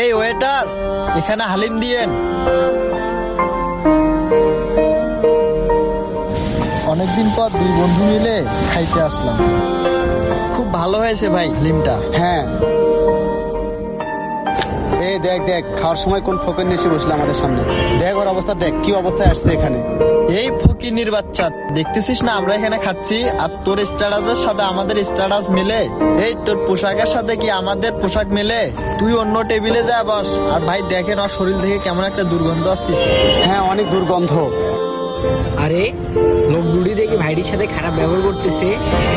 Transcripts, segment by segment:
এই ওয়েটার, এখানে হালিম দিয়েন। অনেকদিন পর দুই বন্ধু মিলে খাইতে আসলাম, খুব ভালো হয়েছে ভাই হালিমটা। হ্যাঁ, এই দেখ দেখ খাওয়ার সময় কোন ফকির এসে বসলো আমাদের সামনে। দেখ ওর অবস্থা, দেখ কি অবস্থায় আসছে এখানে। এই ফকিনির বাচ্চা, দেখতেছিস না আমরা এখানে খাচ্ছি, আর তোর স্ট্যাটাসের সাথে আমাদের স্ট্যাটাস মিলে? এই তোর পোশাকের সাথে কি আমাদের পোশাক মিলে? তুই অন্য টেবিলে যা বস। আর ভাই দেখেন ওর শরীর থেকে কেমন একটা দুর্গন্ধ আসতেছে। হ্যাঁ, অনেক দুর্গন্ধ। আরে লোক দুটি দেখে ভাইটির সাথে খারাপ ব্যবহার করতেছে,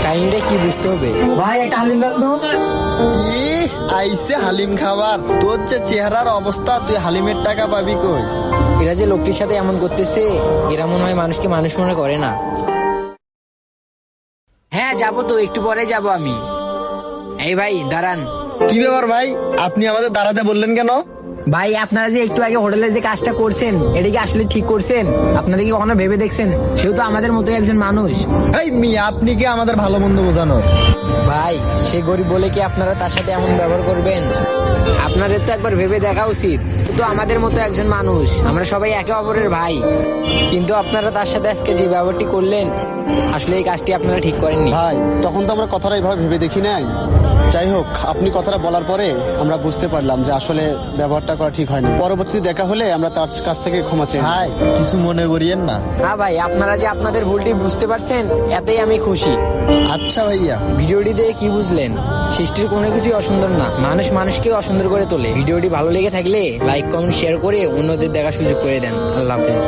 টাইমটা কি বুঝতে হবে। আইসে হালিম খাবার, তোর যে চেহারার অবস্থা, তুই হালিমের টাকা পাবি কই? এরা যে লোকটির সাথে এমন করতেছে, এরা মনে হয় মানুষকে মানুষ মনে করে না। হ্যাঁ যাবো তো, একটু পরে যাব আমি। এই ভাই দাঁড়ান। কি ব্যাপার ভাই, আপনি আমাদের দাঁড়াতে বললেন কেন? ভাই আপনারা যে একটু আগে হোটেলে যে কাজটা করছেন, এটা কি আসলে ঠিক করছেন? আপনারা কি কখনো ভেবে দেখছেন সেও তো আমাদের মতো একজন মানুষ। এই মিয়া, আপনি কি আমাদের ভালো মন্দ বোঝানোর? ভাই সে গরিব বলে কি আপনারা তার সাথে এমন ব্যবহার করবেন? আপনাদের তো একবার ভেবে দেখা উচিত, তো আমাদের মতো একজন মানুষ, আমরা সবাই একে অপরের ভাই। কিন্তু আপনারা তার সাথে আজকে যে ব্যবহারটি করলেন, আসলে এই কাজটি আপনারা ঠিক করেননি। ভাই তখন তো আমরা কথাটা এইভাবে ভেবে দেখি নাই। যাই হোক, আপনি কথাটা বলার পরে আমরা বুঝতে পারলাম যে আসলে ব্যবহারটা করা ঠিক হয়নি। পরবর্তী দেখা হলে আমরা তার কাছ থেকে ক্ষমা চাই। ভাই কিছু মনে করিয়েন না। হ্যাঁ ভাই, আপনারা যে আপনাদের ভুলটি বুঝতে পারছেন, এতেই আমি খুশি। আচ্ছা ভাইয়া। ভিডিওটি দিয়ে কি বুঝলেন? সৃষ্টির কোনো কিছুই অসুন্দর না, মানুষ মানুষকে অসুন্দর করে তোলে। ভিডিওটি ভালো লেগে থাকলে লাইক কমেন্ট শেয়ার করে অন্যদের দেখার সুযোগ করে দেন। আল্লাহ হাফেজ।